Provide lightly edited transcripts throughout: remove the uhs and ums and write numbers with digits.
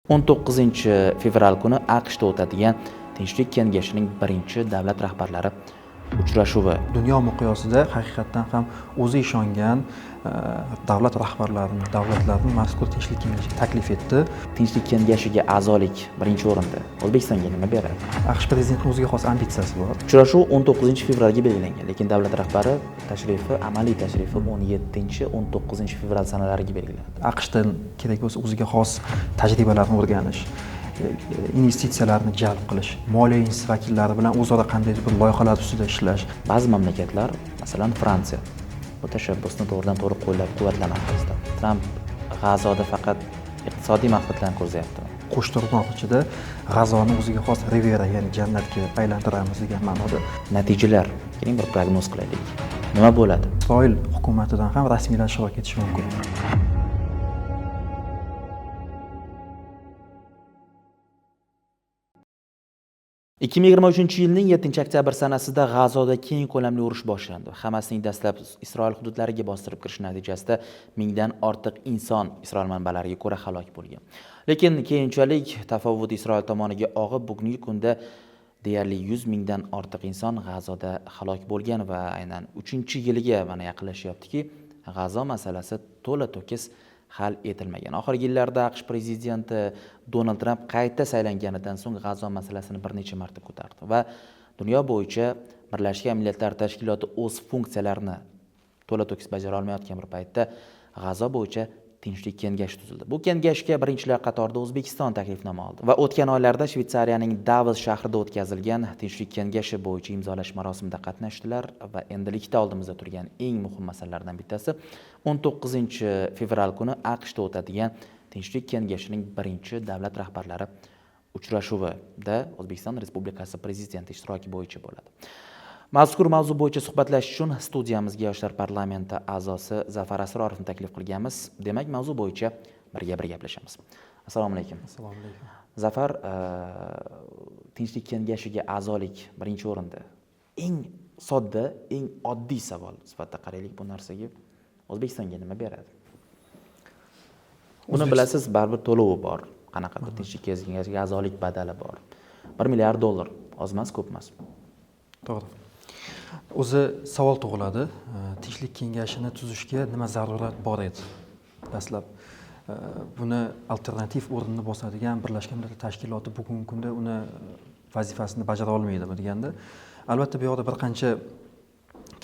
19 fevral kuni AQShda o'tadigan Tinchlik kengashining birinchi davlat rahbarlari uchrashuvi. Dunyo miqyosida haqiqatdan ham o'zi ishongan davlat rahbarlarini, davlatlarni mazkur Tinchlik kengashiga taklif etdi. Tinchlik kengashiga a'zolik birinchi o'rinda. O'zbekistonga nima beradi? AQSh prezidentining o'ziga xos ambitsiyasi bor. Uchrashuv 19 fevralga belgilangan, lekin davlat rahbari tashrifi, amaliy tashrifi 17-19 fevral sanalariga belgilandi. AQShdan kerak bo'lsa o'ziga xos tajribalarni o'rganish, investitsiyalarni jalb qilish, moliya instituti vakillari bilan o'zaro qandaydir bir loyihalar ustida ishlash. Ba'zi mamlakatlar, masalan Fransiya, bu tashabbusni to'g'ridan-to'g'ri qo'llab-quvvatlamoqda. Tramp G'azoda faqat iqtisodiy maqsadlarni ko'zyapti. Qo'shtirnoq ichida G'azoni o'ziga xos Rivera, ya'ni jannatga aylantiramiz degan ma'noda. Natijalar, keling bir prognoz qilaylik. Nima bo'ladi? Isroil hukumatidan ham rasmiylar ishtirok etishi mumkin. Yilning 7-oktyabr sanasida G'azoda keng ko'lamli urush boshlandi. Hamasning dastlab Isroil hududlariga bostirib kirish natijasida mingdan ortiq inson Isroil manbalariga ko'ra halok bo'lgan. Lekin keyinchalik tafovut Isroil tomoniga og'ib, bugungi kunda deyarli 100 mingdan ortiq inson G'azoda halok bo'lgan va aynan 3-yiliga mana yaqinlashyaptiki, G'azo masalasi to'la-to'kis hal etilmagan. Oxirgi yillarda AQSh prezidenti Donald Tramp qayta saylanganidan so'ng G'azo masalasini bir necha marta ko'tardi va dunyo bo'yicha Birlashgan Millatlar Tashkiloti o'z funksiyalarini to'la-to'kis bajara olmayotgan bir paytda G'azo bo'yicha Tinchlik kengashi tuzildi. Bu kengashga birinchilar qatorida O'zbekiston taklifnoma oldi va o'tgan oylarda Shvetsariyaning Davos shahrida o'tkazilgan Tinchlik kengashi bo'yicha imzolash marosimida qatnashdilar va endilikda oldimizda turgan eng muhim masalalardan bittasi 19 fevral kuni AQShda o'tadigan Tinchlik kengashining birinchi davlat rahbarlari uchrashuvida O'zbekiston Respublikasi prezidenti ishtiroki bo'yicha bo'ladi. Mazkur mavzu bo'yicha suhbatlashish uchun studiyamizga Yoshlar parlamenti a'zosi Zafar Asrorovni taklif qilganmiz. Demak, mavzu bo'yicha birga gaplashamiz. Assalomu alaykum. Assalomu alaykum. Zafar, Tinchlik kengashiga a'zolik birinchi o'rinda. Eng sodda, eng oddiy savol sifatida qaraylik bu narsaga. O'zbekistonga nima beradi? Uni bilasiz, baribir to'lovi bor. Qanaqadir Tinchlik kengashiga a'zolik badali bor. $1 milliard, oz emas, ko'p emas. To'g'ri. O'zi savol tug'iladi. Tinchlik kengashini tuzishga nima zarurat bor edi? Dastlab buni alternativ o'rinni bosadigan Birlashgan Millatlar Tashkiloti bugungi kunda uni vazifasini bajara olmaydimi deganda, albatta bu yoqda bir qancha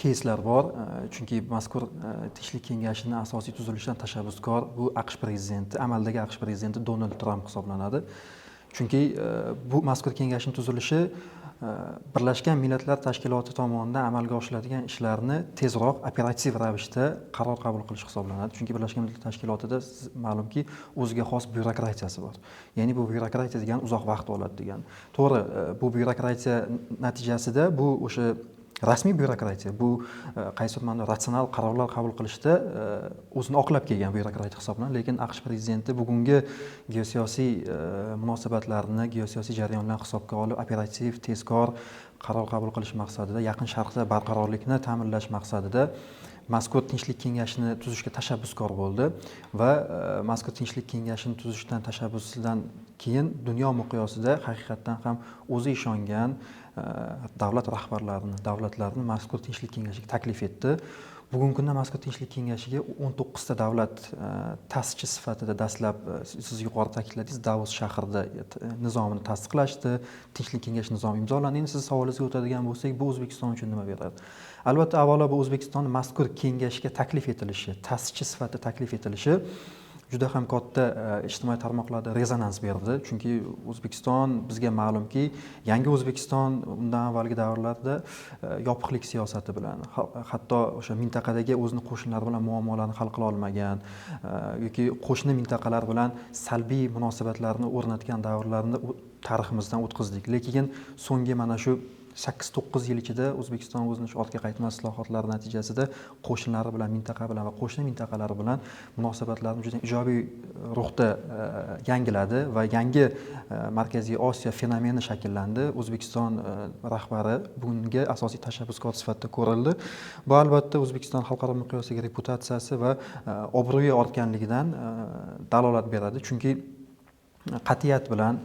keyslar bor. Chunki mazkur Tinchlik kengashining asosiy tuzilishidan tashabbuskor bu AQSh prezidenti, amaldagi AQSh prezidenti Donald Tramp hisoblanadi. Chunki bu mazkur kengashning tuzilishi Birlashgan Millatlar Tashkiloti tomonidan amalga oshiriladigan ishlarni tezroq, operativ ravishda qaror qabul qilish hisoblanadi. Chunki Birlashgan Millatlar Tashkilotida ma'lumki o'ziga xos byurokratiyasi bor. Ya'ni bu byurokratiya degani uzoq vaqt oladi degani. To'g'ri, bu byurokratiya natijasida bu o'sha rasmiy byurokratiya, bu qaysidir ma'noda ratsional qarorlar qabul qilishda o'zini oqlab kelgan byurokratiya hisoblanadi. Lekin AQSh prezidenti bugungi geosiyosiy munosabatlarni, geosiyosiy jarayonlarni hisobga olib, operativ, tezkor qaror qabul qilish maqsadida, Yaqin Sharqda barqarorlikni ta'minlash maqsadida mazkur Tinchlik kengashini tuzishga tashabbuskor bo'ldi va mazkur Tinchlik kengashini tuzishdan tashabbusidan keyin dunyo miqyosida haqiqatdan ham o'zi ishongan davlat rahbarlarini, davlatlarni mazkur Tinchlik kengashiga taklif etdi. Bugungi kunda mazkur Tinchlik kengashiga 19 ta davlat ta'sischi sifatida dastlab siz yuqori ta'kidladingiz, Davos shahrida nizomini tasdiqlashdi, Tinchlik kengashi nizomi imzolandi. Endi siz savolingizga o'tadigan bo'lsak, bu O'zbekiston uchun nima beradi? Albatta, avvalo bu O'zbekiston mazkur kengashga taklif etilishi, ta'sischi sifatida taklif etilishi juda ham katta ijtimoiy tarmoqlarda rezonans berdi. Chunki O'zbekiston bizga ma'lumki, yangi O'zbekiston undan avvalgi davrlarda yopiqlik siyosati bilan, hatto o'sha mintaqadagi o'zining qo'shnilari bilan muammolarni hal qila olmagan yoki qo'shni mintaqalar bilan salbiy munosabatlarni o'rnatgan davrlarni tariximizdan o'tkazdik. Lekin so'nggi mana shu 8-9 yil ichida O'zbekiston o'zining ortga qaytmas islohotlari natijasida qo'shnilari bilan, mintaqa bilan va qo'shni mintaqalar bilan munosabatlarni juda ijobiy ruhda yangiladi va yangi Markaziy Osiyo fenomeni shakllandi. O'zbekiston rahbari bunga asosiy tashabbuskor sifatida ko'rildi. Bu albatta O'zbekiston xalqaro miqyosidagi reputatsiyasi va obro'yi ortganligidan dalolat beradi. Chunki qat'iyat bilan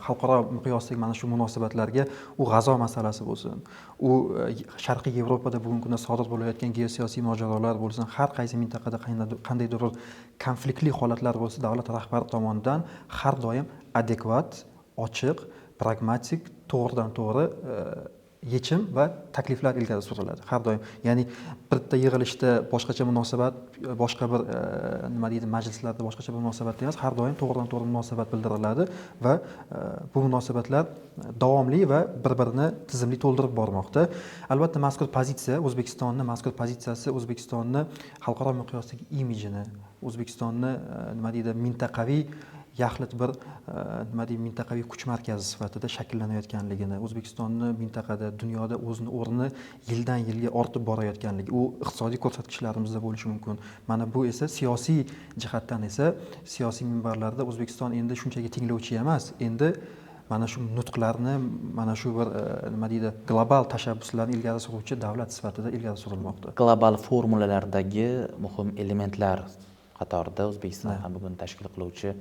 xalqaro miqyosdagi mana shu munosabatlarga u G'azo masalasi bo'lsin, u Sharqiy Yevropada bugungi kunda sodir bo'layotgan geosiyosiy mojarolar bo'lsin, har qaysi mintaqada qandaydir bir konfliktli holatlar bo'lsa, davlat rahbari tomonidan har doim adekvat, ochiq, pragmatik, to'g'ridan to'g'ri yechim va takliflar ilgari suriladi har doim. Ya'ni bitta yig'ilishda boshqacha munosabat, boshqa bir nima deydi, majlislarda boshqacha bir munosabat emas, har doim to'g'ridan to'g'ri munosabat bildiriladi va bu munosabatlar davomli va bir-birini tizimli to'ldirib bormoqda. Albatta mazkur pozitsiyasi O'zbekistonni xalqaro miqyosdagi imijini, O'zbekistonni nima deydi, mintaqaviy yaxlit bir mintaqaviy kuch markazi sifatida shakllanayotganligini, O'zbekistonni mintaqada, dunyoda o'zini o'rni yildan yilga ortib borayotganligi, u iqtisodiy ko'rsatkichlarimizda bo'lishi mumkin. Mana bu esa siyosiy jihatdan esa siyosiy minbarlarda O'zbekiston endi shunchaki tinglovchi emas, endi mana shu nutqlarni, mana shu bir global tashabbuslarni ilgari suruvchi davlat sifatida ilgari surilmoqda. Global formulalardagi muhim elementlar qatorida O'zbekiston ham bugun tashkil qiluvchi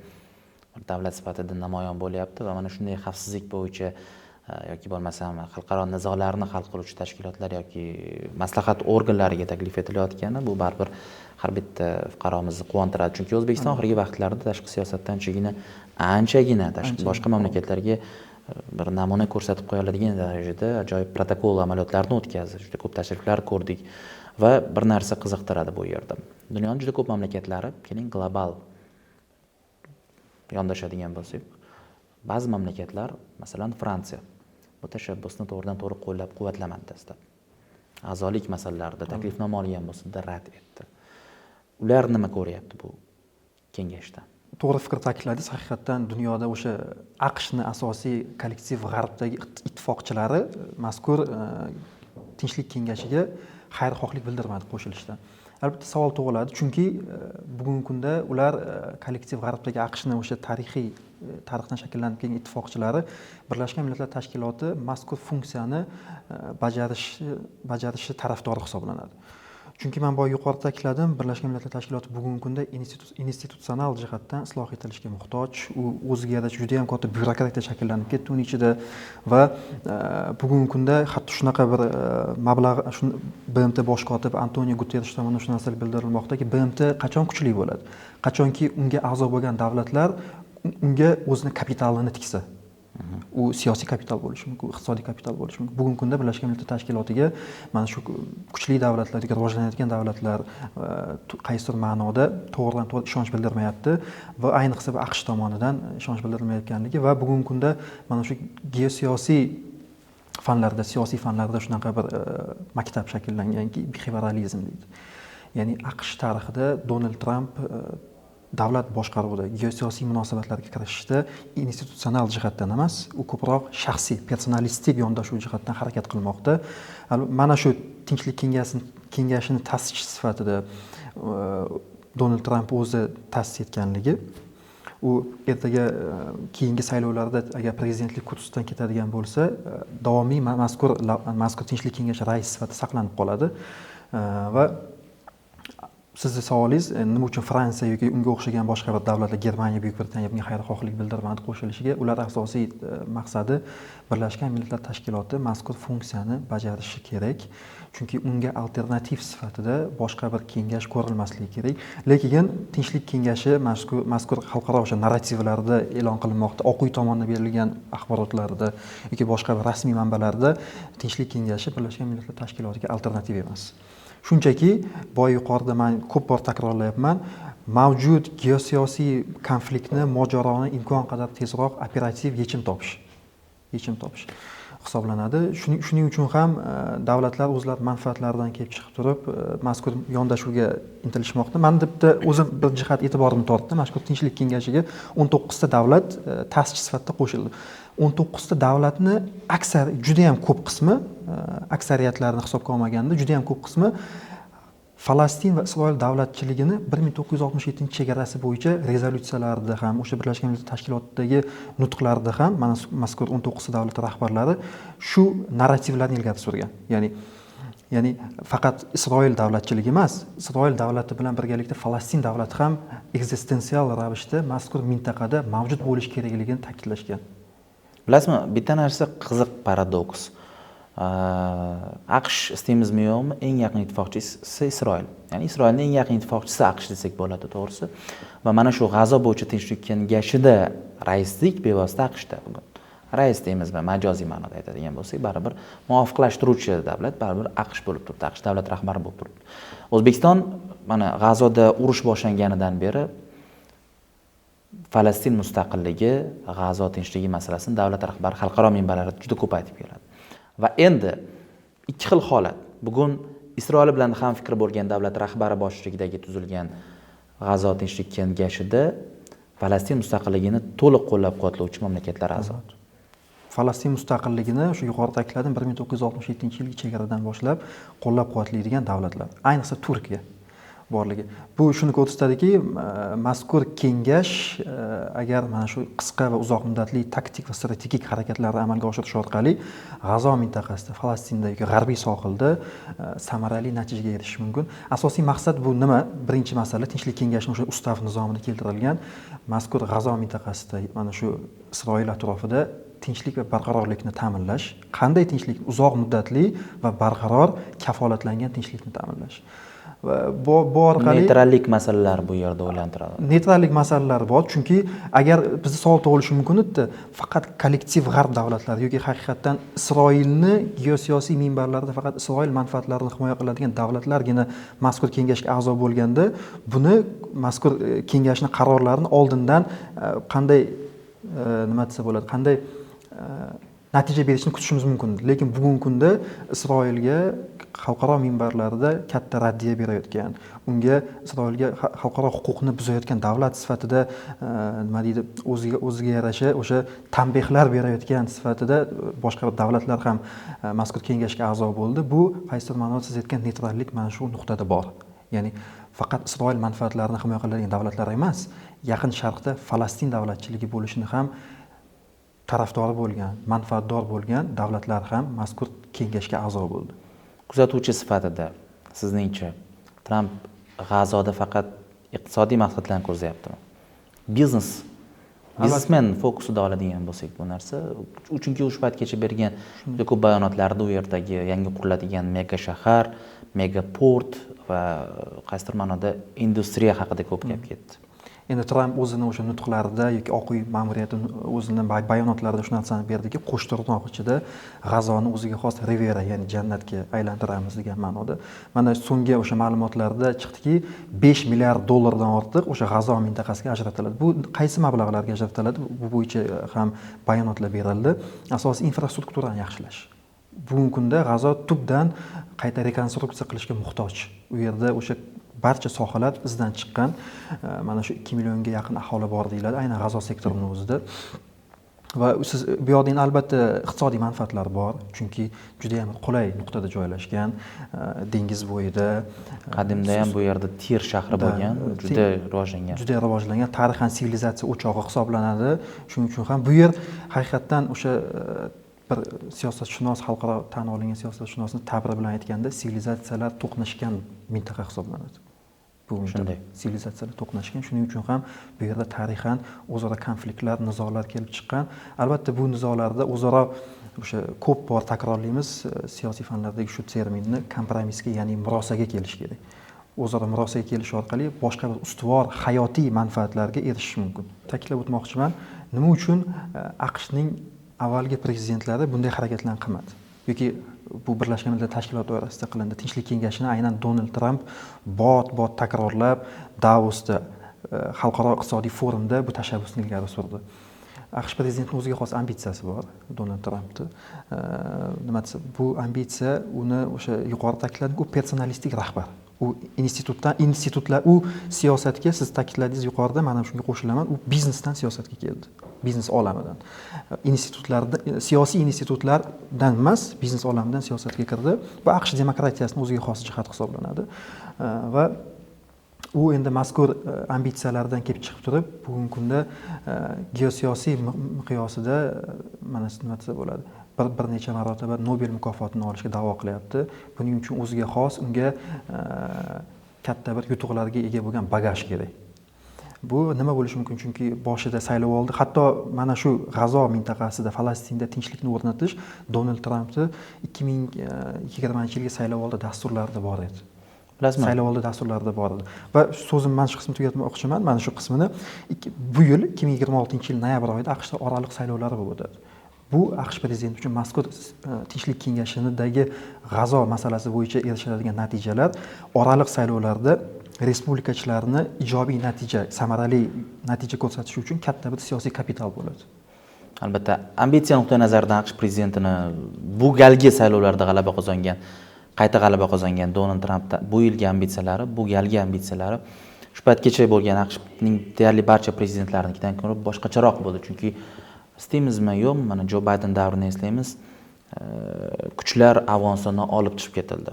davlat sifatida namoyon bo'lyapti va mana shunday xavfsizlik bo'yicha yoki bo'lmasam xalqaro nizolarni hal qiluvchi tashkilotlar yoki maslahat organlariga taklif etilayotgani bu baribir har bitta fuqaromizni quvontiradi. Chunki O'zbekiston oxirgi vaqtlarda tashqi siyosatdan anchagina boshqa mamlakatlarga bir namuna ko'rsatib qo'yiladigan darajada ajoyib protokol amaliyotlarni o'tkazdi. Juda ko'p tashriflar ko'rdik va bir narsa qiziqtiradi bu yerda. Dunyoning juda ko'p mamlakatlari, keling global yondashadigan bo'lsak, ba'zi mamlakatlar, masalan Fransiya, bu tashabbusni to'g'ridan to'g'ri qo'llab-quvvatlamadi dastlab. A'zolik masalalarida taklifnoma olgan bo'lsa, rad etdi. Ular nima ko'ryapti bu kengashda? To'g'ri fikr ta'kidladingiz. Haqiqatdan dunyoda o'sha AQShni asosiy kollektiv g'arbdagi ittifoqchilari mazkur tinchlik kengashiga xayrixohlik bildirmadi qo'shilishdan. Albatta savol tug'iladi, chunki bugungi kunda ular kollektiv g'arbdagi AQShni o'sha tarixdan shakllanib kelgan ittifoqchilari Birlashgan Millatlar Tashkiloti mazkur funksiyani bajarishi tarafdori hisoblanadi. Chunki men boya yuqorida ta'kidladim, Birlashgan Millatlar Tashkiloti bugungi kunda institutsional jihatdan isloh etilishga muhtoj. U o'ziga yarasha juda ham katta byurokratiya shakllanib ketdi uning ichida va bugungi kunda hatto shunaqa bir mablag' BMT bosh kotibi Antonio Guterres tomonidan shu narsa bildirilmoqdaki, BMT qachon kuchli bo'ladi? Qachonki unga a'zo bo'lgan davlatlar unga o'zini kapitalini tiksa. U siyosiy kapital bo'lishi mumkin, iqtisodiy kapital bo'lishi mumkin. Bugungi kunda Birlashgan Millatlar Tashkilotiga mana shu kuchli davlatlar, rivojlanayotgan davlatlar qaysidir ma'noda to'g'ridan to'g'ri ishonch bildirmayapti va ayniqsa AQSh tomonidan ishonch bildirilmayotganligi va bugungi kunda mana shu geosiyosiy fanlarda shunaqa bir maktab shakllanganki, behavioralizm deydi. Ya'ni AQSh tarixida Donald Tramp davlat boshqaruvida geosiyosiy munosabatlarga kirishishda institutsional jihatdan emas, u ko'proq shaxsiy, personalistik yondashuv jihatdan harakat qilmoqda. Mana shu tinchlik kengashini ta'sischi sifatida Donald Tramp o'zi ta'sis etganligi, u ertaga keyingi saylovlarda agar prezidentlik kursidan ketadigan bo'lsa, davomiy mazkur tinchlik kengashi raisi sifatida saqlanib qoladi va sizni savolingiz, nima uchun Fransiya yoki unga o'xshagan boshqa bir davlatlar, Germaniya, Buyuk Britaniya bunga xayrixohlik bildirmadi qo'shilishiga? Ular asosiy maqsadi Birlashgan Millatlar Tashkiloti mazkur funksiyani bajarishi kerak. Chunki unga alternativ sifatida boshqa bir kengash ko'rilmasligi kerak. Lekin tinchlik kengashi mazkur xalqaro o'sha narrativlarda e'lon qilinmoqda, Oq uy tomonidan berilgan axborotlarda yoki boshqa bir rasmiy manbalarda tinchlik kengashi Birlashgan Millatlar Tashkilotiga alternativ emas. Shunchaki boya yuqorida men ko'p bor takrorlayapman, mavjud geosiyosiy konfliktni, mojaroni imkon qadar tezroq operativ yechim topish hisoblanadi. Shuning uchun ham davlatlar o'zlari manfaatlaridan kelib chiqib turib, mazkur yondashuvga intilishmoqda. Men bitta o'zim bir jihat e'tiborimni tortdim. Mazkur tinchlik kengashiga 19 ta davlat ta'sischi sifatida qo'shildi. 19 ta davlatni juda ham ko'p qismi, aksariyatlarini hisobga olmaganda, juda ham ko'p qismi Falastin va Isroil davlatchiligini 1967-chegarasi bo'yicha rezolyutsiyalarida ham, o'sha Birlashgan Millatlar Tashkilotidagi nutqlarda ham mana mazkur 19 davlat rahbarlari shu narrativlarni ilgari surgan. Ya'ni Ya'ni faqat Isroil davlatchiligi emas, Isroil davlati bilan birgalikda Falastin davlati ham ekzistensial ravishda mazkur mintaqada mavjud bo'lishi kerakligini ta'kidlashgan. Bilasizmi, bitta narsa qiziq paradoks. AQSh istaymizmi yo'qmi, eng yaqin ittifoqchisi Isroil. Ya'ni Isroilning eng yaqin ittifoqchisi AQSh desak bo'ladi, to'g'risi. Va mana shu G'azo bo'yicha tinchlik kengashida raislik bevosita AQShda bugun. Rais deymizmi, majoziy ma'noda aytadigan bo'lsak, baribir muvofiqlashtiruvchi davlat baribir AQSh bo'lib turibdi, AQSh davlat rahbari bo'lib turibdi. O'zbekiston mana G'azoda urush boshlanganidan beri Falastin mustaqilligi, G'azo tinchligi masalasini davlat rahbari xalqaro minbarlarda juda ko'p aytib keladi. Va endi ikki xil holat. Bugun Isroil bilan ham fikr bo'lgan davlat rahbari boshchiligidagi tuzilgan G'azo tinchlik kengashida Falastin mustaqilligini to'liq qo'llab-quvvatlovchi mamlakatlar a'zo. Falastin mustaqilligini shu yuqorida ta'kidladim 1967-yilgi chegaradan boshlab qo'llab-quvvatlaydigan davlatlar, ayniqsa Turkiya borligi. Bu shuni ko'rsatadiki, mazkur kengash agar mana shu qisqa va uzoq muddatli taktik va strategik harakatlarni amalga oshirish orqali G'azo mintaqasida, Falastinda yoki g'arbiy sohilda samarali natijaga erishish mumkin. Asosiy maqsad bu nima? Birinchi masala tinchlik kengashining o'sha ustav nizomida keltirilgan mazkur G'azo mintaqasida mana shu Isroil atrofida tinchlik va barqarorlikni ta'minlash. Qanday tinchlik? Uzoq muddatli va barqaror kafolatlangan tinchlikni ta'minlash. Va bu orqali neytrallik masalalari bu yerda o'ylantiradi. Neytrallik masalalari bor, chunki agar bizda savol tug'ilishi mumkin edi, faqat kollektiv g'arb davlatlari yoki haqiqatan Isroilni geosiyosiy minbarlarida faqat Isroil manfaatlarini himoya qiladigan davlatlargina mazkur kengashga a'zo bo'lganda, buni mazkur kengashning qarorlarini oldindan qanday nima desa bo'ladi, qanday natija berishini kutishimiz mumkin. Lekin bugungi kunda Isroilga xalqaro minbarlarda katta raddiya berayotgan, unga Isroilga xalqaro huquqni buzayotgan davlat sifatida nima deydi, o'ziga yarasha o'sha tanbehlar berayotgan sifatida boshqa davlatlar ham mazkur kengashga a'zo bo'ldi. Bu qaysidir ma'noda siz aytgan neytrallik mana shu nuqtada bor. Ya'ni faqat Isroil manfaatlarini himoya qiladigan davlatlar emas, Yaqin Sharqda Falastin davlatchiligi bo'lishini ham tarafdori bo'lgan, manfaatdor bo'lgan davlatlar ham mazkur kengashga a'zo bo'ldi. Kuzatuvchi sifatida sizningcha Tramp G'azoda faqat iqtisodiy maqsadlarni ko'zyaptimi? Biznesmen fokusida oladigan bo'lsak bu narsa, chunki o'sha paytgacha bergan juda ko'p bayonotlarda u yerdagi yangi quriladigan mega shahar, mega port va qaysidir ma'noda industriya haqida ko'p gap ketdi. Endi Tramp o'zini o'sha nutqlarida yoki Oq uy ma'muriyati o'zining bayonotlarida shu narsani berdiki, qo'shtirnoq ichida G'azoni o'ziga xos Rivera, ya'ni jannatga aylantiramiz degan ma'noda. Mana so'nggi o'sha ma'lumotlarda chiqdiki, 5 milliard dollardan ortiq o'sha G'azo mintaqasiga ajratiladi. Bu qaysi mablag'larga ajratiladi? Bu bo'yicha ham bayonotlar berildi. Asosiy infrastrukturani yaxshilash. Bugungi kunda G'azo tubdan qayta rekonstruksiya qilishga muhtoj. U yerda o'sha barcha sohalar izdan chiqqan, mana shu 2 millionga yaqin aholi bor deyiladi, aynan G'azo sektorining o'zida. Va siz bu yoqda albatta iqtisodiy manfaatlar bor, chunki juda ham qulay nuqtada joylashgan, dengiz bo'yida. Qadimda ham bu yerda Tir shahri bo'lgan, juda rivojlangan. Juda rivojlangan, tarixan sivilizatsiya o'chog'i hisoblanadi. Shuning uchun ham bu yer haqiqatan o'sha bir siyosatshunos, xalqaro tan olingan siyosatshunosning ta'biri bilan aytganda, sivilizatsiyalar to'qnashgan mintaqa hisoblanadi. Bu shunday sivilizatsiyalar to'qnashgan, shuning uchun ham bu yerda tarixan o'zaro konfliktlar, nizolar kelib chiqqan. Albatta bu nizolarda o'zaro o'sha ko'p bor takrorlaymiz siyosiy fanlardagi shu terminni kompromissga, ya'ni murosaga kelish kerak. O'zaro murosaga kelish orqali boshqa bir ustuvor hayotiy manfaatlarga erishish mumkin. Ta'kidlab o'tmoqchiman, nima uchun AQShning avvalgi prezidentlari bunday harakatlarni qilmadi yoki bu Birlashgan Millatlar Tashkiloti doirasida qilindi. Tinchlik kengashini aynan Donald Tramp bot takrorlab Davosda xalqaro iqtisodiy forumda bu tashabbusni ilgari surdi. AQSh prezidentining o'ziga xos ambitsiyasi bor, Donald Trampning. Nima desa, bu ambitsiya uni o'sha yuqorida ta'kidladik, u personalistik rahbar. U institutlar, u siyosatga siz ta'kidladingiz yuqorida, mana shunga qo'shilaman, u biznesdan siyosatga keldi. Biznes olamidan. Institutlarda, siyosiy institutlardan emas, biznes olamidan siyosatga kirdi. Bu AQSh demokratiyasining o'ziga xos jihati hisoblanadi. Va u endi mazkur ambitsiyalardan kelib chiqib turib, bugungi kunda geosiyosiy miqyosida mana nima desa bo'ladi, bir necha marotaba Nobel mukofotini olishga da'vo qilyapti. Buning uchun o'ziga xos, unga katta bir yutuqlarga ega bo'lgan bagaj kerak. Bu nima bo'lishi mumkin? Chunki boshida saylovoldi, hatto mana shu G'azo mintaqasida, Falastinda tinchlikni o'rnatish Donald Trampning 2020-yilgi saylovoldi dasturlarida bor edi. Bilasizmi? Saylovoldi dasturlarida bor edi. Va so'zim mana shu qismini tugatmoqchiman. Mana shu qismini bu yil 2026-yil noyabr oyida AQShda oraliq saylovlari bo'lib o'tadi. Bu AQSh prezidenti uchun mazkur tinchlik kengashidagi G'azo masalasi bo'yicha erishiladigan natijalar oraliq saylovlarda respublikachilarni ijobiy natija, samarali natija ko'rsatish uchun katta bir siyosiy kapital bo'ladi. Albatta, ambitsiya nuqtai nazaridan AQSh prezidentini bu galgi saylovlarda qayta g'alaba qozongan Donald Trampda bu yilgi ambitsiyalari, bu galgi ambitsiyalari shu paytgacha bo'lgan AQShning deyarli barcha prezidentlarinikidan ko'ra boshqacharoq bo'ldi. Chunki istamizmi yo'qmi, mana Jo Bayden davrini eslaymiz, kuchlar Afg'onistondan olib chiqib ketildi.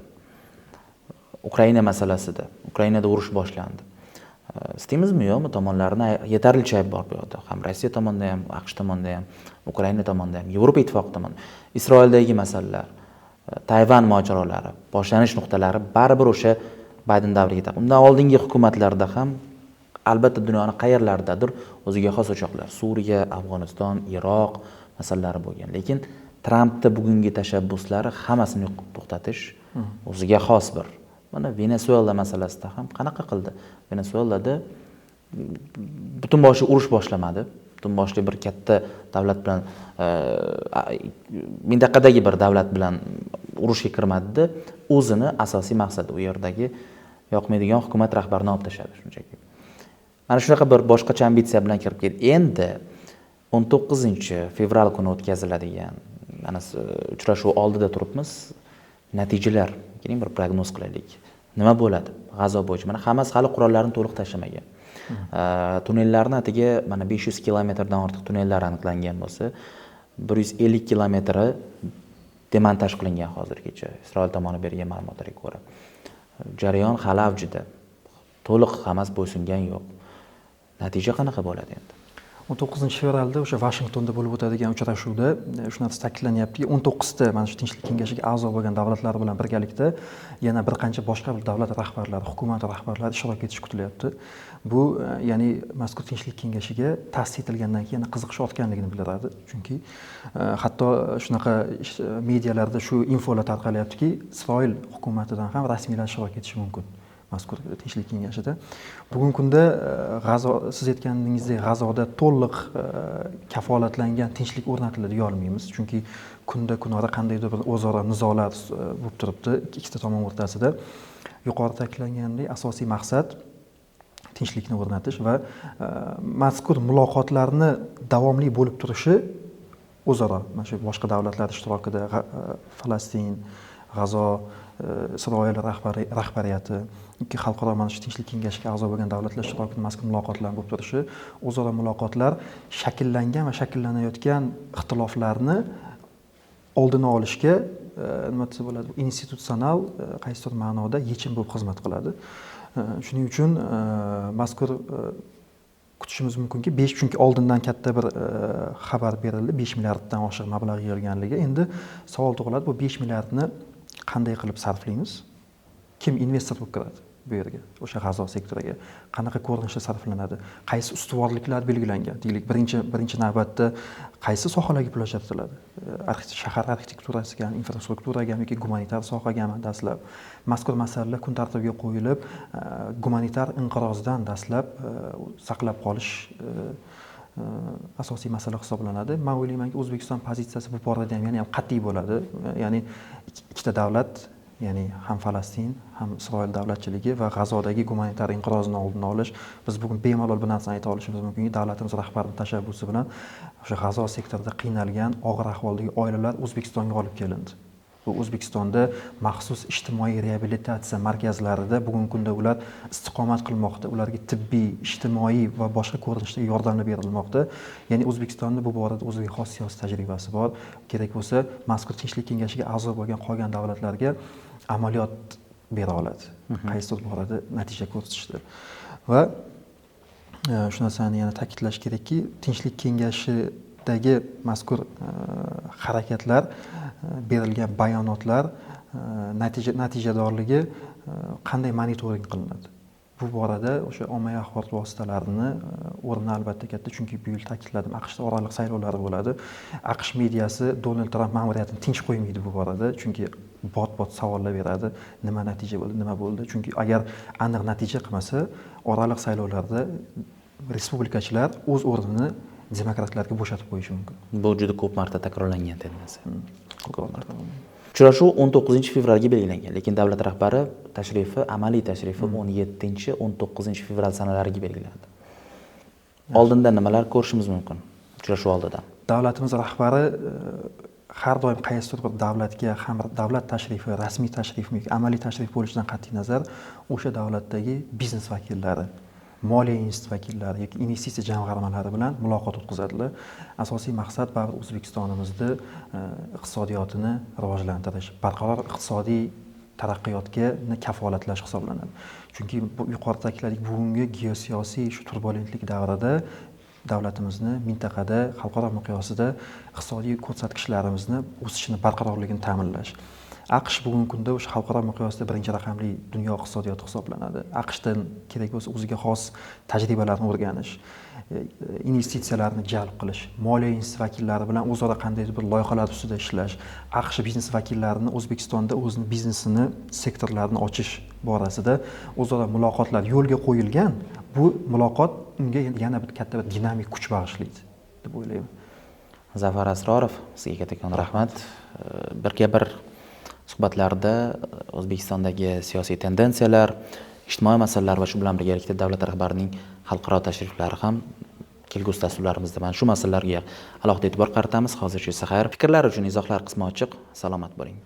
Ukraina masalasida, Ukrainada urush boshlandi. Istamizmi yo'qmi, tomonlarni yetarlicha ayb bor bu yerda. Ham Rossiya tomonidan ham, AQSh tomonidan ham, Ukraina tomonidan ham, Yevropa ittifoqi tomonidan. Isroildagi masalalar, Tayvan mojarolari, boshlanish nuqtalari baribir o'sha Bayden davriga taqib. Undan oldingi hukumatlarda ham albatta dunyoni qayerlardadir o'ziga xos o'choqlar, Suriya, Afg'oniston, Iroq masalalari bo'lgan. Lekin Trampning bugungi tashabbuslari hammasini to'xtatish o'ziga xos bir. Mana Venesuela masalasida ham qanaqa qildi? Venesuelada butun boshli urush boshlamadi. Butun boshli bir katta davlat bilan mintaqadagi bir davlat bilan urushga kirmadi-da, o'zini asosiy maqsadi u yerdagi yoqmaydigan hukumat rahbarini olib tashladi shunchaki. Mana shunaqa bir boshqacha ambitsiya bilan kirib keldi. Endi 19-fevral kuni o'tkaziladigan mana uchrashuv oldida turibmiz. Natijalar, keling bir prognoz qilaylik. Nima bo'ladi G'azo bo'yicha? Mana hammasi hali qurollarni to'liq tashlamagan. Tunnellarni atiga mana 500 kilometrdan ortiq tunnellar aniqlangan bo'lsa, 150 kilometri demontaj qilingan hozirgacha Isroil tomoni bergan ma'lumotlarga ko'ra. Jarayon hali avjida. To'liq hammasi bo'ysungan yo'q. Natija qanaqa bo'ladi endi? 19-fevralda o'sha Vashingtonda bo'lib o'tadigan uchrashuvda shu narsa ta'kidlanyaptiki, 19 ta mana shu tinchlik kengashiga a'zo bo'lgan davlatlar bilan birgalikda yana bir qancha boshqa davlat rahbarlari, hukumat rahbarlari ishtirok etishi kutilyapti. Bu ya'ni mazkur tinchlik kengashiga ta'sis etilgandan keyin yana qiziqish ortganligini bildiradi. Chunki hatto shunaqa medialarda shu infolar tarqalyaptiki, Isroil hukumatidan ham rasmiylar ishtirok etishi mumkin mazkur tinchlik kengashida. Bugungi kunda G'azo, siz aytganingizdek, G'azoda to'liq kafolatlangan tinchlik o'rnatiladi deya olmaymiz. Chunki kunora qandaydir bir o'zaro nizolar bo'lib turibdi ikkita tomon o'rtasida. Yuqorida ta'kidlangandek, asosiy maqsad tinchlikni o'rnatish va mazkur muloqotlarni davomli bo'lib turishi o'zaro mana shu boshqa davlatlar ishtirokida Falastin, G'azo, Isroil rahbariyati, ikki xalqaro mana shu tinchlik kengashiga a'zo bo'lgan davlatlar ishtirokida mazkur muloqotlar bo'lib turishi, o'zaro muloqotlar shakllangan va shakllanayotgan ixtiloflarni oldini olishga nima desa bo'ladi, institutsional qaysidir ma'noda yechim bo'lib xizmat qiladi. Shuning uchun mazkur kutishimiz mumkinki, chunki oldindan katta bir xabar berildi, 5 milliarddan oshiq mablag' yig'ilganligi. Endi savol tug'iladi, bu 5 milliardni qanday qilib sarflaymiz? Kim investor bo'lib kiradi bu yerga, o'sha G'azo sektoriga? Qanaqa ko'rinishda sarflanadi? Qaysi ustuvorliklar belgilangan? Deylik, birinchi navbatda qaysi sohalarga pul ajratiladi? Shahar arxitekturasiga, infrastrukturaga yoki gumanitar sohagami dastlab? Mazkur masalalar kun tartibiga qo'yilib, gumanitar inqirozdan dastlab saqlab qolish asosiy masala hisoblanadi. Men o'ylaymanki, O'zbekiston pozitsiyasi bu borada ham yana ham qat'iy bo'ladi. Ya'ni ikkita davlat, ya'ni ham Falastin, ham Isroil davlatchiligi va G'azodagi gumanitar inqirozni oldini olish. Biz bugun bemalol bir narsani ayta olishimiz mumkinki, davlatimiz rahbarining tashabbusi bilan o'sha G'azo sektorida qiynalgan, og'ir ahvoldagi oilalar O'zbekistonga olib kelindi. Bu O'zbekistonda maxsus ijtimoiy reabilitatsiya markazlarida bugungi kunda ular istiqomat qilmoqda. Ularga tibbiy, ijtimoiy va boshqa ko'rinishda yordamlar berilmoqda. Ya'ni O'zbekistonda bu borada o'ziga xos siyosiy tajribasi bor. Kerak bo'lsa, mazkur tinchlik kengashiga a'zo bo'lgan qolgan davlatlarga amaliyot bera oladi. Qaysidir borada natija ko'rsatishdir. Va shu narsani yana ta'kidlash kerakki, tinchlik kengashi suhbatdagi mazkur harakatlar, berilgan bayonotlar natijadorligi qanday monitoring qilinadi? Bu borada o'sha ommaviy axborot vositalarini o'rni albatta katta, chunki bu yil ta'kidladim, AQShda oraliq saylovlari bo'ladi. AQSh mediasi Donald Tramp ma'muriyatini tinch qo'ymaydi bu borada, chunki bot savollar beradi, nima natija bo'ldi, nima bo'ldi. Chunki agar aniq natija qilmasa, oraliq saylovlarda respublikachilar o'z o'rnini demokratlarga bo'shatib qo'yishi mumkin. Bu juda ko'p marta takrorlangan tendensiya. Ko'p marta. Uchrashuv 19-fevralga belgilangan, lekin davlat rahbari tashrifi, amaliy tashrifi 17-19 fevral sanalariga belgilandi. Oldindan nimalar ko'rishimiz mumkin uchrashuv oldidan? Davlatimiz rahbari har doim qaysidir bir davlatga ham davlat tashrifi, rasmiy tashrifmi, amaliy tashrif bo'lishidan qat'iy nazar o'sha davlatdagi biznes vakillari, moliya institut vakillari yoki investitsiya jamg'armalari bilan muloqot o'tkazadilar. Asosiy maqsad baribir O'zbekistonimizni iqtisodiyotini rivojlantirish, barqaror iqtisodiy taraqqiyotga kafolatlash hisoblanadi. Chunki bu yuqorida ta'kidladik, bugungi geosiyosiy shu turbulentlik davrida davlatimizni mintaqada, xalqaro miqyosida iqtisodiy ko'rsatkichlarimizni o'sishini, barqarorligini ta'minlash. AQSh bugungi kunda o'sha xalqaro miqyosda birinchi raqamli dunyo iqtisodiyoti hisoblanadi. AQShdan kerak bo'lsa o'ziga xos tajribalarni o'rganish, investitsiyalarni jalb qilish, moliya instituti vakillari bilan o'zaro qandaydir bir loyihalar ustida ishlash, AQSh biznes vakillarini O'zbekistonda o'zining biznesini, sektorlarini ochish borasida o'zaro muloqotlar yo'lga qo'yilgan. Bu muloqot unga yana bir katta bir dinamik kuch bag'ishlaydi deb o'ylayman. Zafar Asrorov, sizga kattakon rahmat. Bir suhbatlarda O'zbekistondagi siyosiy tendensiyalar, ijtimoiy masalalar va shu bilan birgalikda davlat rahbarining xalqaro tashriflari ham kelgusi dasturlarimizda mana shu masalalarga alohida e'tibor qaratamiz. Hozircha esa xayr. Fikrlar uchun izohlar qismi ochiq. Salomat bo'ling.